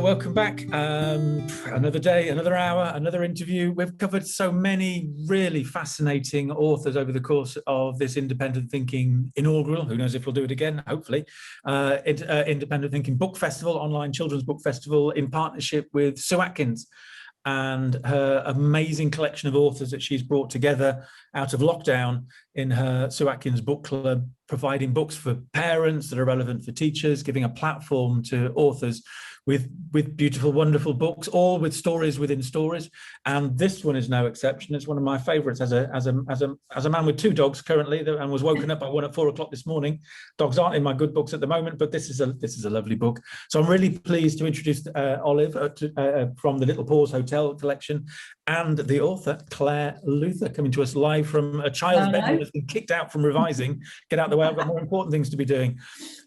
welcome back. Another day, another hour, another interview. We've covered so many really fascinating authors over the course of this Independent Thinking inaugural. Who knows if we'll do it again, hopefully. Independent Thinking Book Festival, online children's book festival in partnership with Sue Atkins and her amazing collection of authors that she's brought together out of lockdown in her Sue Atkins Book Club, providing books for parents that are relevant for teachers, giving a platform to authors with beautiful, wonderful books, all with stories within stories. And this one is no exception. It's one of my favorites as a man with two dogs currently, and was woken up by one at 4 o'clock this morning. Dogs aren't in my good books at the moment, but this is a lovely book. So I'm really pleased to introduce Olive from the Little Paws Hotel collection, and the author Clare Luther, coming to us live from a child's bedroom that's been kicked out from revising. Get out of the way, I've got more important things to be doing.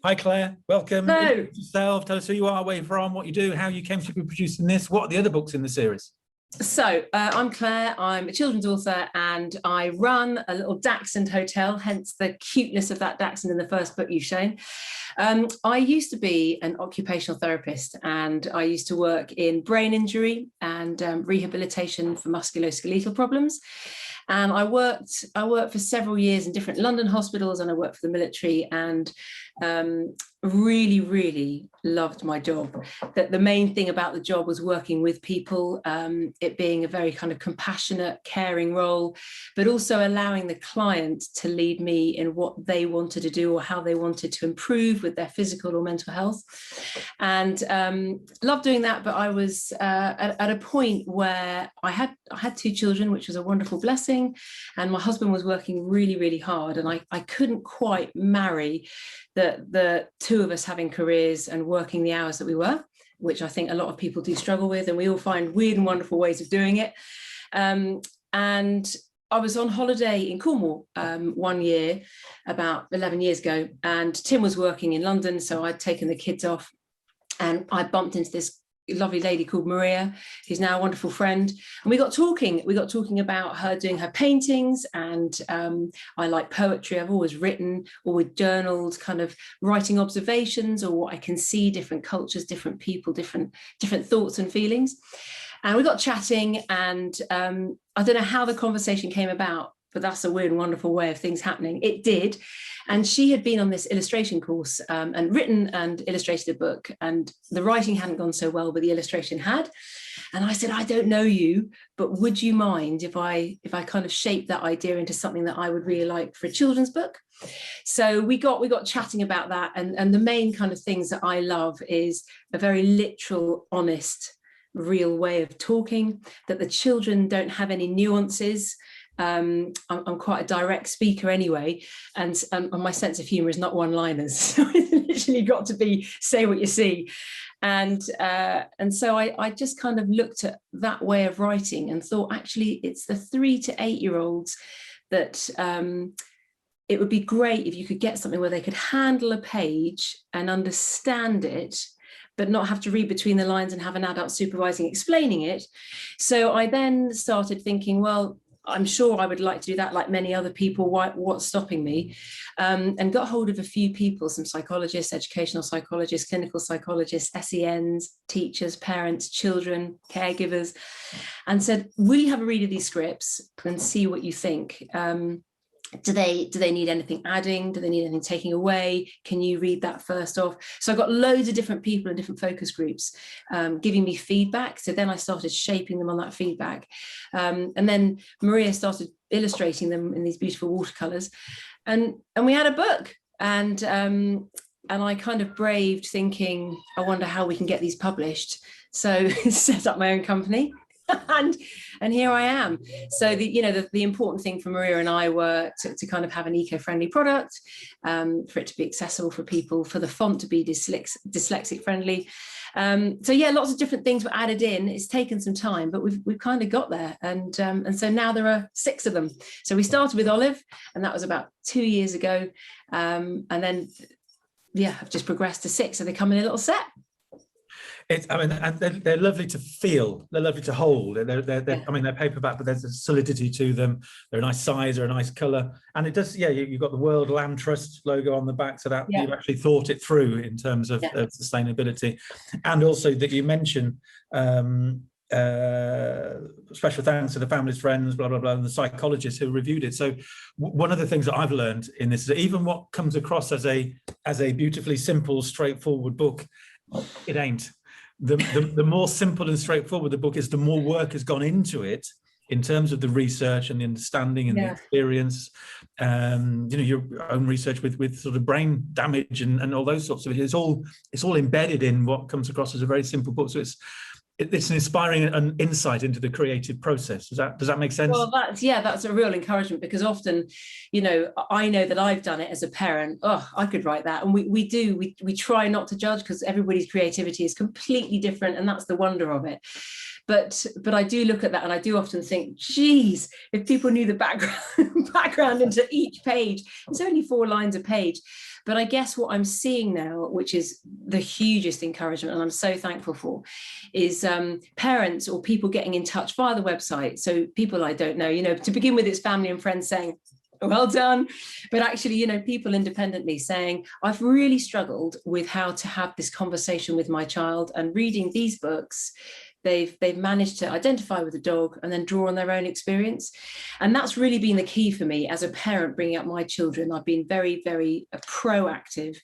Hi Clare, welcome. Introduce yourself, tell us who you are, where you're from, what you do, how you came to be producing this. What are the other books in the series? So I'm Clare, I'm a children's author, and I run a little Dachshund hotel, hence the cuteness of that Dachshund in the first book you've shown. I used to be an occupational therapist, and I used to work in brain injury and rehabilitation for musculoskeletal problems. And I worked for several years in different London hospitals, and I worked for the military, and really loved my job. That the main thing about the job was working with people, it being a very kind of compassionate, caring role, but also allowing the client to lead me in what they wanted to do or how they wanted to improve with their physical or mental health. And loved doing that, but I was at a point where I had two children, which was a wonderful blessing, and my husband was working really hard, and I couldn't quite marry the two of us having careers and working the hours that we were, which I think a lot of people do struggle with, and we all find weird and wonderful ways of doing it. And I was on holiday in Cornwall one year, about 11 years ago, and Tim was working in London, so I'd taken the kids off, and I bumped into this lovely lady called Maria, who's now a wonderful friend, and we got talking about her doing her paintings, and I like poetry. I've always written or with journals, kind of writing observations or what I can see, different cultures, different people, different thoughts and feelings. And we got chatting, and I don't know how the conversation came about, but that's a weird and wonderful way of things happening. It did. And she had been on this illustration course and written and illustrated a book, and the writing hadn't gone so well, but the illustration had. And I said, I don't know you, but would you mind if I kind of shape that idea into something that I would really like for a children's book? So we got chatting about that. And the main kind of things that I love is a very literal, honest, real way of talking, that the children don't have any nuances. I'm quite a direct speaker anyway, and my sense of humor is not one-liners. So it's literally got to be say what you see. And so I just kind of looked at that way of writing and thought, actually, it's the 3 to 8 year olds that it would be great if you could get something where they could handle a page and understand it, but not have to read between the lines and have an adult supervising explaining it. So I then started thinking, well, I'm sure I would like to do that like many other people. What's stopping me? And got hold of a few people, some psychologists, educational psychologists, clinical psychologists, SENs, teachers, parents, children, caregivers, and said, will you have a read of these scripts and see what you think? Do they need anything adding? Do they need anything taking away? Can you read that first off? So I got loads of different people in different focus groups giving me feedback. So then I started shaping them on that feedback. And then Maria started illustrating them in these beautiful watercolors. And we had a book. And I kind of braved thinking, I wonder how we can get these published. So set up my own company. And here I am. So the important thing for Maria and I were to kind of have an eco-friendly product, for it to be accessible for people, for the font to be dyslexic friendly. So yeah, lots of different things were added in. It's taken some time, but we've kind of got there. And so now there are 6 of them. So we started with Olive, and that was about 2 years ago. And then, yeah, I've just progressed to 6. So they come in a little set. I mean, and they're lovely to feel. They're lovely to hold. I mean, they're paperback, but there's a solidity to them. They're a nice size, they're a nice colour, and it does. Yeah, you've got the World Land Trust logo on the back, so that you've actually thought it through in terms of sustainability, and also that you mention. Special thanks to the family's friends, blah blah blah, and the psychologists who reviewed it. So one of the things that I've learned in this is that even what comes across as a beautifully simple, straightforward book, it ain't. The more simple and straightforward the book is, the more work has gone into it in terms of the research and the understanding and the experience. Your own research with sort of brain damage and all those sorts of it. It's all embedded in what comes across as a very simple book. So it's an inspiring an insight into the creative process. Does that make sense? Well, that's a real encouragement, because often, I know that I've done it as a parent. Oh, I could write that. And we try not to judge, because everybody's creativity is completely different, and that's the wonder of it. But I do look at that, and I do often think, geez, if people knew the background into each page, it's only 4 lines a page. But I guess what I'm seeing now, which is the hugest encouragement, and I'm so thankful for, is parents or people getting in touch via the website. So people I don't know, to begin with, it's family and friends saying, well done. But actually, people independently saying, I've really struggled with how to have this conversation with my child, and reading these books, they've managed to identify with the dog and then draw on their own experience. And that's really been the key for me as a parent bringing up my children. I've been very, very proactive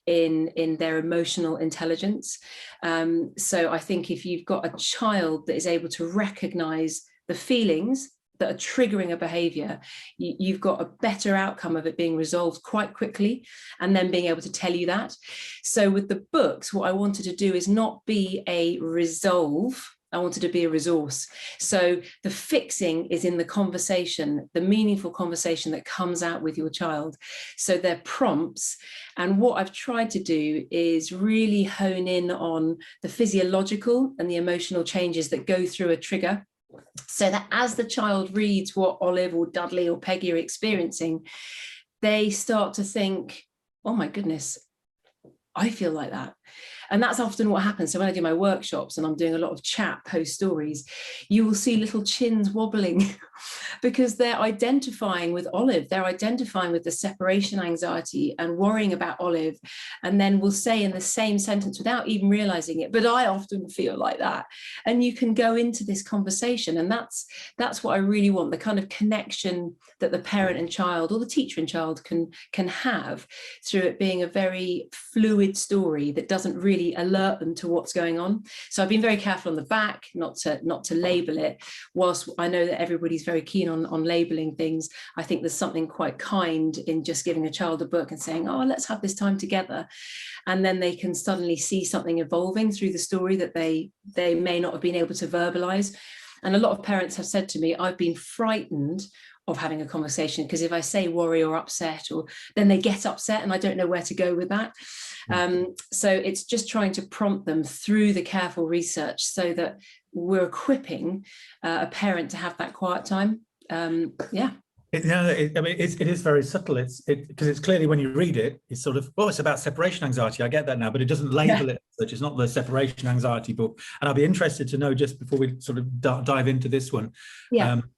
in their emotional intelligence. So I think if you've got a child that is able to recognize the feelings that are triggering a behavior, you've got a better outcome of it being resolved quite quickly, and then being able to tell you that. So with the books, what I wanted to do is not be a resolve, I wanted to be a resource. So the fixing is in the conversation, the meaningful conversation that comes out with your child. So they're prompts. And what I've tried to do is really hone in on the physiological and the emotional changes that go through a trigger, so that as the child reads what Olive or Dudley or Peggy are experiencing, they start to think, oh my goodness, I feel like that. And that's often what happens. So when I do my workshops and I'm doing a lot of chat post stories, you will see little chins wobbling because they're identifying with Olive. They're identifying with the separation anxiety and worrying about Olive. And then we'll say in the same sentence without even realizing it, but I often feel like that. And you can go into this conversation. And that's what I really want, the kind of connection that the parent and child, or the teacher and child can have through it being a very fluid story that doesn't really alert them to what's going on. So I've been very careful on the back not to label it. Whilst I know that everybody's very keen on labeling things, I think there's something quite kind in just giving a child a book and saying, oh, let's have this time together. And then they can suddenly see something evolving through the story that they may not have been able to verbalize. And a lot of parents have said to me, I've been frightened of having a conversation, because if I say worry or upset, or then they get upset and I don't know where to go with that. So it's just trying to prompt them through the careful research so that we're equipping a parent to have that quiet time. It is very subtle. Because it's clearly, when you read it, it's sort of, it's about separation anxiety. I get that now, but it doesn't label it such. It's not the separation anxiety book. And I'll be interested to know, just before we sort of dive into this one,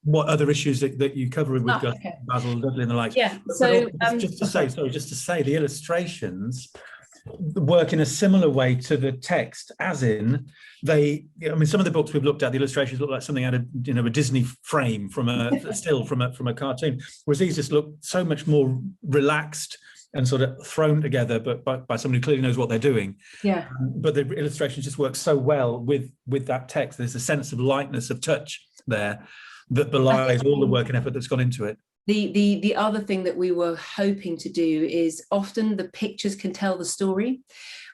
what other issues that you cover with Basil, Dudley and the like. Yeah. So just to say, the illustrations work in a similar way to the text, as in some of the books we've looked at, the illustrations look like something out of a Disney frame from a still from a cartoon, whereas these just look so much more relaxed and sort of thrown together, but by somebody who clearly knows what they're doing. But the illustrations just work so well with that text. There's a sense of lightness of touch there that belies all the work and effort that's gone into it. The other thing that we were hoping to do is, often the pictures can tell the story,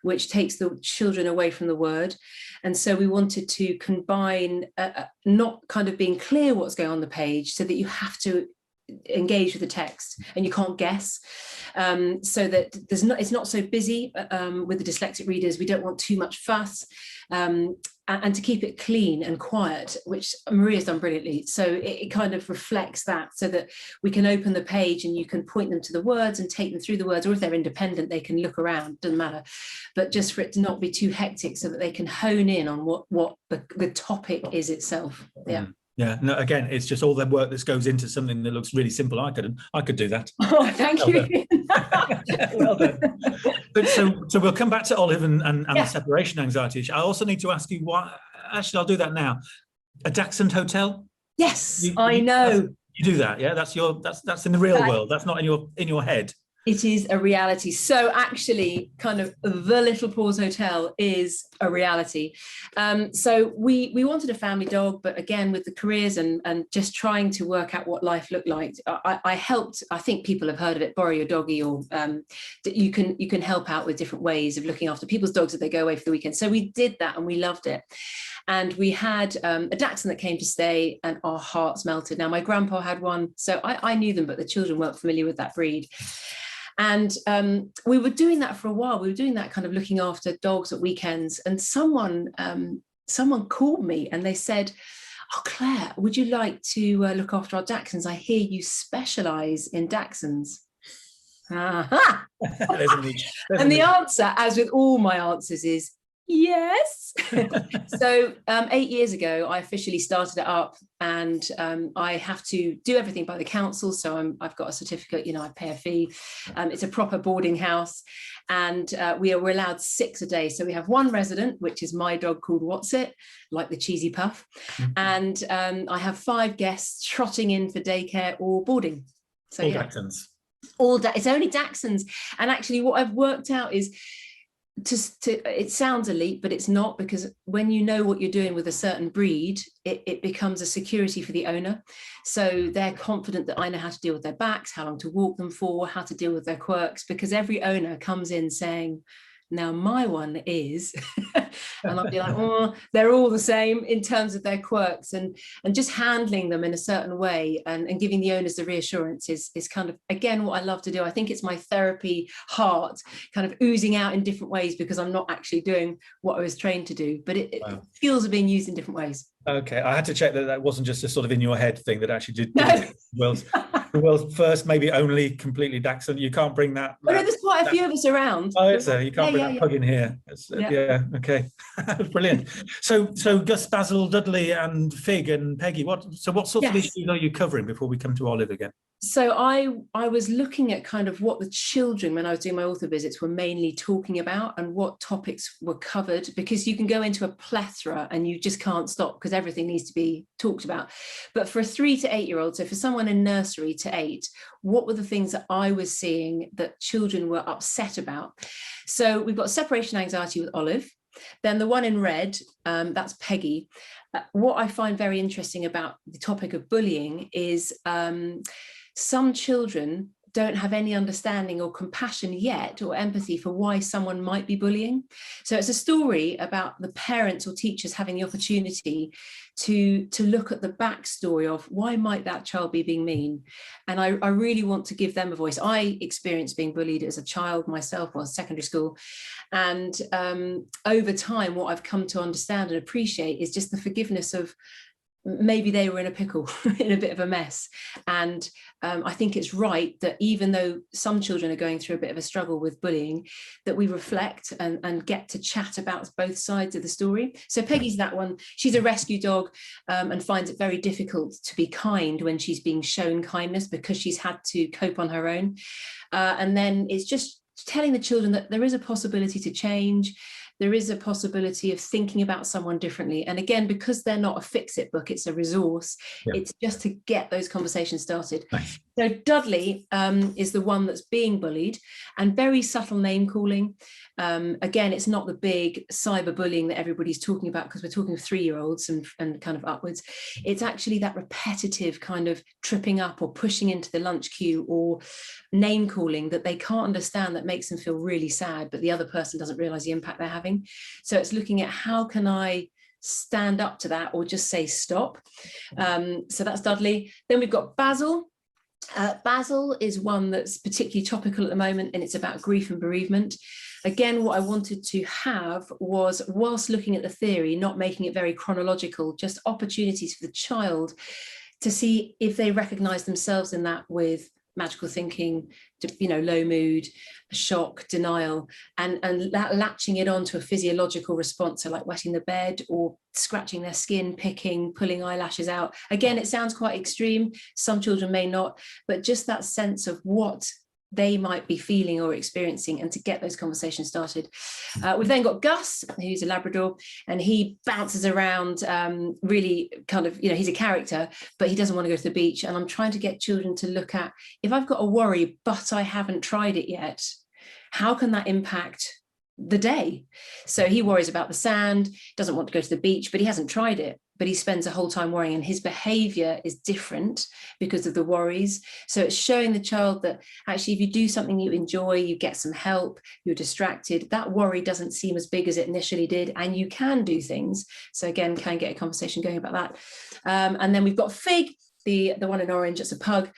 which takes the children away from the word. And so we wanted to combine not kind of being clear what's going on the page, so that you have to engage with the text and you can't guess, so that it's not so busy with the dyslexic readers. We don't want too much fuss. and to keep it clean and quiet, which Maria's done brilliantly. So it kind of reflects that, so that we can open the page and you can point them to the words and take them through the words, or if they're independent, they can look around, doesn't matter. But just for it to not be too hectic, so that they can hone in on what the topic is itself. Yeah. Yeah, no, again, it's just all the work that goes into something that looks really simple. I could do that. Oh, thank you. Well done. But so we'll come back to Olive and Yeah. the separation anxiety. I also need to ask you why. Actually, I'll do that now. A Dachshund hotel? Yes, I know. You do that, yeah? That's in the real world. That's not in your head. It is a reality. So actually, kind of the Little Paws Hotel is a reality. So we wanted a family dog, but again, with the careers and just trying to work out what life looked like, I helped. I think people have heard of it, borrow your doggy, or that you can help out with different ways of looking after people's dogs if they go away for the weekend. So we did that and we loved it. And we had a Dachshund that came to stay, and our hearts melted. Now, my grandpa had one, so I knew them, but the children weren't familiar with that breed. And we were doing that for a while. We were doing that, kind of looking after dogs at weekends. And someone called me and they said, "Oh, Claire, would you like to look after our Dachshunds? I hear you specialise in Dachshunds." Aha! And the answer, as with all my answers, is yes. So 8 years ago, I officially started it up, and I have to do everything by the council. So I've got a certificate, I pay a fee. It's a proper boarding house, and we're allowed 6 a day. So we have one resident, which is my dog called What's It, like the cheesy puff. And I have 5 guests trotting in for daycare or boarding. So all Dachshunds. It's only Dachshunds. And actually what I've worked out is, it sounds elite, but it's not, because when you know what you're doing with a certain breed, it becomes a security for the owner. So they're confident that I know how to deal with their backs, how long to walk them for, how to deal with their quirks, because every owner comes in saying, now my one is, and I'll be like, oh, they're all the same in terms of their quirks, and just handling them in a certain way and giving the owners the reassurance is kind of, again, what I love to do. I think it's my therapy heart kind of oozing out in different ways, because I'm not actually doing what I was trained to do, but it skills are being used in different ways. Okay, I had to check that wasn't just a sort of in your head thing that actually did No. the world's first, maybe only completely Dachshund. You can't bring that. Oh, no, there's quite a few of us around. Oh, so you can't bring that pug in here. Yeah, okay, brilliant. So Gus, Basil, Dudley, and Fig and Peggy. What sorts of issues are you covering before we come to Olive again? So I was looking at kind of what the children, when I was doing my author visits, were mainly talking about, and what topics were covered, because you can go into a plethora and you just can't stop, because everything needs to be talked about. But for a 3 to 8 year old, so for someone in nursery to 8, what were the things that I was seeing that children were upset about? So we've got separation anxiety with Olive. Then the one in red, that's Peggy. What I find very interesting about the topic of bullying is some children don't have any understanding or compassion yet, or empathy for why someone might be bullying. So it's a story about the parents or teachers having the opportunity to look at the backstory of why might that child be being mean. And I really want to give them a voice. I experienced being bullied as a child myself, while secondary school. And over time, what I've come to understand and appreciate is just the forgiveness of, maybe they were in a pickle, in a bit of a mess. And I think it's right that even though some children are going through a bit of a struggle with bullying, that we reflect and get to chat about both sides of the story. So Peggy's that one. She's a rescue dog and finds it very difficult to be kind when she's being shown kindness, because she's had to cope on her own. And then it's just telling the children that there is a possibility to change. There is a possibility of thinking about someone differently. And again, because they're not a fix-it book, it's a resource. Yeah. It's just to get those conversations started. Nice. So Dudley is the one that's being bullied, and very subtle name calling. Again, it's not the big cyberbullying that everybody's talking about, because we're talking of 3-year-olds and kind of upwards. It's actually that repetitive kind of tripping up or pushing into the lunch queue, or name calling that they can't understand, that makes them feel really sad, but the other person doesn't realize the impact they're having. So it's looking at, how can I stand up to that, or just say stop? So that's Dudley. Then we've got Basil. Basil is one that's particularly topical at the moment, and it's about grief and bereavement. Again, what I wanted to have was, whilst looking at the theory, not making it very chronological, just opportunities for the child to see if they recognize themselves in that with magical thinking, low mood, shock, denial, and that latching it on to a physiological response, so like wetting the bed or scratching their skin, picking, pulling eyelashes out. Again, it sounds quite extreme. Some children may not, but just that sense of what they might be feeling or experiencing, and to get those conversations started. We've then got Gus, who's a Labrador, and he bounces around, really kind of, he's a character, but he doesn't want to go to the beach. And I'm trying to get children to look at, if I've got a worry, but I haven't tried it yet, how can that impact the day? So he worries about the sand, doesn't want to go to the beach, but he hasn't tried it. But he spends the whole time worrying, and his behavior is different because of the worries. So it's showing the child that actually, if you do something you enjoy, you get some help, you're distracted, that worry doesn't seem as big as it initially did, and you can do things. So again, can get a conversation going about that. And then we've got Fig, the one in orange, it's a pug,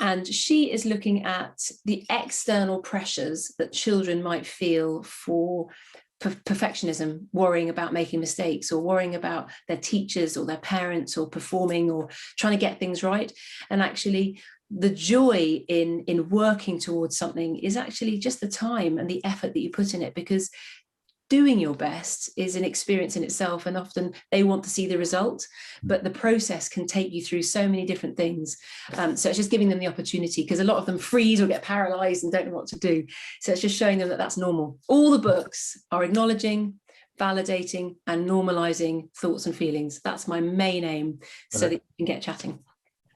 and she is looking at the external pressures that children might feel for perfectionism, worrying about making mistakes, or worrying about their teachers or their parents, or performing, or trying to get things right. And actually, the joy in working towards something is actually just the time and the effort that you put in it, because doing your best is an experience in itself, and often they want to see the result, but the process can take you through so many different things. So it's just giving them the opportunity, because a lot of them freeze or get paralyzed and don't know what to do. So it's just showing them that that's normal. All the books are acknowledging, validating, and normalizing thoughts and feelings. That's my main aim, so that you can get chatting.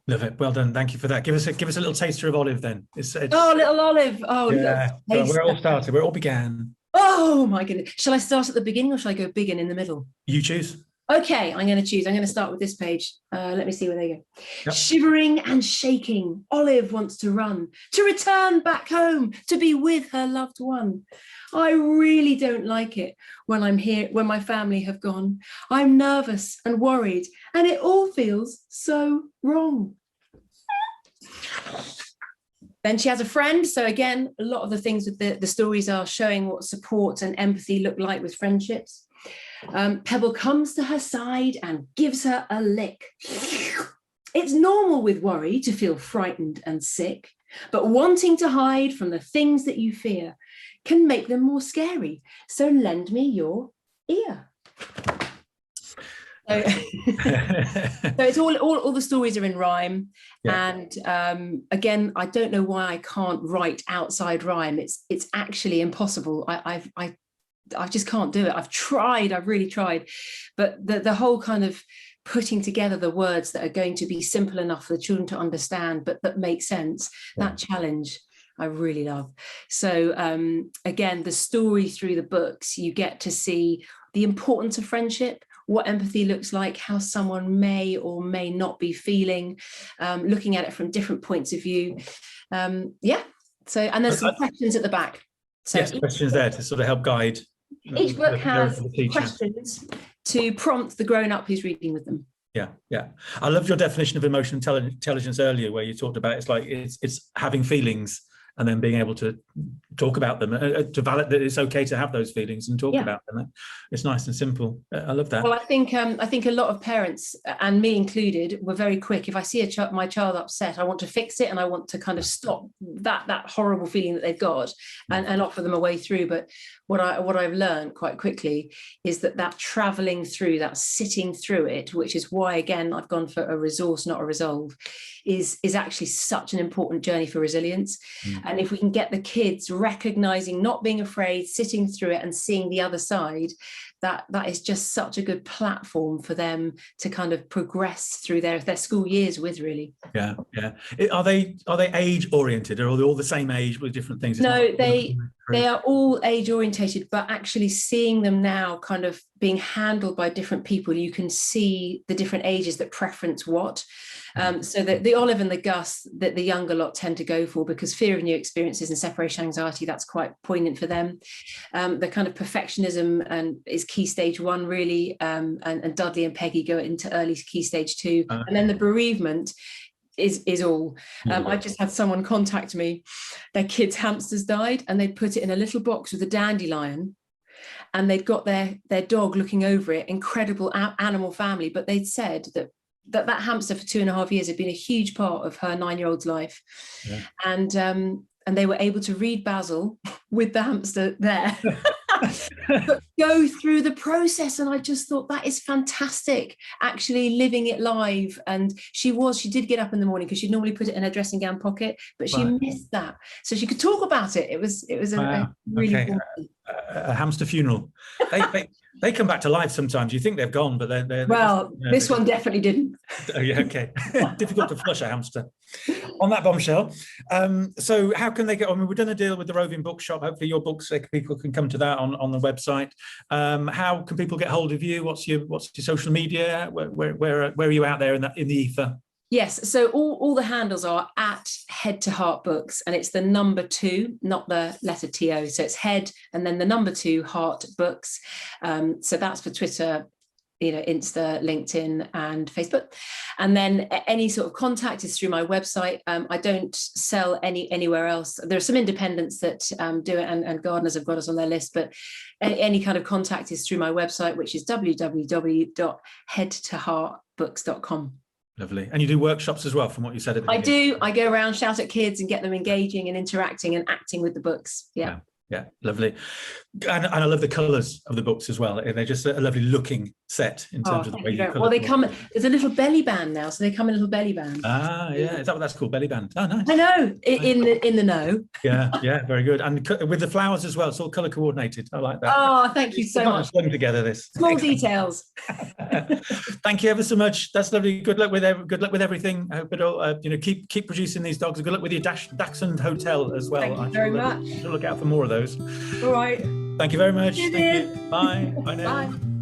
Love it. Well done. Thank you for that. Give us a little taster of Olive then. Oh, little Olive. Oh, yeah. Where it all started, where it all began. Oh my goodness. Shall I start at the beginning, or shall I go big and in the middle? You choose. Okay, I'm going to choose. I'm going to start with this page. Let me see where they go. Yep. Shivering and shaking, Olive wants to run, to return back home, to be with her loved one. I really don't like it when I'm here, when my family have gone. I'm nervous and worried, and it all feels so wrong. Then she has a friend. So again, a lot of the things with the stories are showing what support and empathy look like with friendships. Pebble comes to her side and gives her a lick. It's normal with worry to feel frightened and sick, but wanting to hide from the things that you fear can make them more scary. So lend me your ear. So, so it's all the stories are in rhyme. Yeah. And again, I don't know why I can't write outside rhyme. It's actually impossible. I just can't do it. I've really tried, but the whole kind of putting together the words that are going to be simple enough for the children to understand, but that make sense, that challenge I really love. So again, the story through the books, you get to see the importance of friendship, what empathy looks like, how someone may or may not be feeling, looking at it from different points of view. Yeah. So, and there's some questions at the back. So yes, questions there to sort of help guide. Each book has questions to prompt the grown-up who's reading with them. Yeah, yeah. I loved your definition of emotional intelligence earlier, where you talked about it's having feelings and then being able to talk about them, to validate that it's okay to have those feelings and talk about them. It's nice and simple. I love that. Well, I think a lot of parents, and me included, were very quick. If I see my child upset, I want to fix it, and I want to kind of stop that horrible feeling that they've got and offer them a way through. But what I've learned quite quickly is that traveling through, that sitting through it, which is why, again, I've gone for a resource, not a resolve, is actually such an important journey for resilience. And if we can get the kids recognizing, not being afraid, sitting through it and seeing the other side, that is just such a good platform for them to kind of progress through their school years with, really. Yeah, yeah. Are they age oriented, or are they all the same age with different things? No, they are all age orientated, but actually seeing them now kind of being handled by different people, you can see the different ages that preference what. So the Olive and the Gus that the younger lot tend to go for, because fear of new experiences and separation anxiety, that's quite poignant for them. The kind of perfectionism and is key stage 1 really, and Dudley and Peggy go into early key stage 2, and then the bereavement. is all. I just had someone contact me. Their kids' hamsters died, and they'd put it in a little box with a dandelion, and they'd got their dog looking over it. Incredible animal family, but they'd said that hamster for 2.5 years had been a huge part of her 9-year-old's life. Yeah. And they were able to read Basil with the hamster there. But go through the process, and I just thought that is fantastic, actually living it live. And she did get up in the morning, because she'd normally put it in her dressing gown pocket, but she missed that, so she could talk about it. It was a really important. A hamster funeral. They come back to life sometimes. You think they've gone, but they're well, this one definitely didn't. Oh, yeah, okay. Difficult to flush a hamster. On that bombshell, so how can they get on? We've done a deal with the Roving Bookshop. Hopefully your books, people can come to that on the website. How can people get hold of you? What's your social media? Where are you out there in the ether? Yes, so all the handles are at Head to Heart Books, and it's the number 2, not the letter TO. So it's Head and then the number 2 Heart Books. So that's for Twitter, Insta, LinkedIn, and Facebook. And then any sort of contact is through my website. I don't sell anywhere else. There are some independents that do it, and gardeners have got us on their list, but any kind of contact is through my website, which is www.headtoheartbooks.com. Lovely. And you do workshops as well, from what you said at the beginning. I do. I go around, shout at kids, and get them engaging and interacting and acting with the books. Yeah. Yeah, lovely. And I love the colours of the books as well. They're just a lovely looking set in terms of the way you colour. Well, they come, there's a little belly band now, so they come in a little belly band. Ah, yeah. Is that what that's called, belly band? Oh, nice. I know, in the know. Yeah, very good. And with the flowers as well, it's all colour coordinated. I like that. Oh, thank you so much. Slung together this. Small details. Thank you ever so much. That's lovely. Good luck with everything. I hope it all, keep producing these dogs. Good luck with your Dachshund Hotel as well. Thank you very much. Look out for more of those. All right. Thank you very much. Thank you. Bye. Bye now. Bye.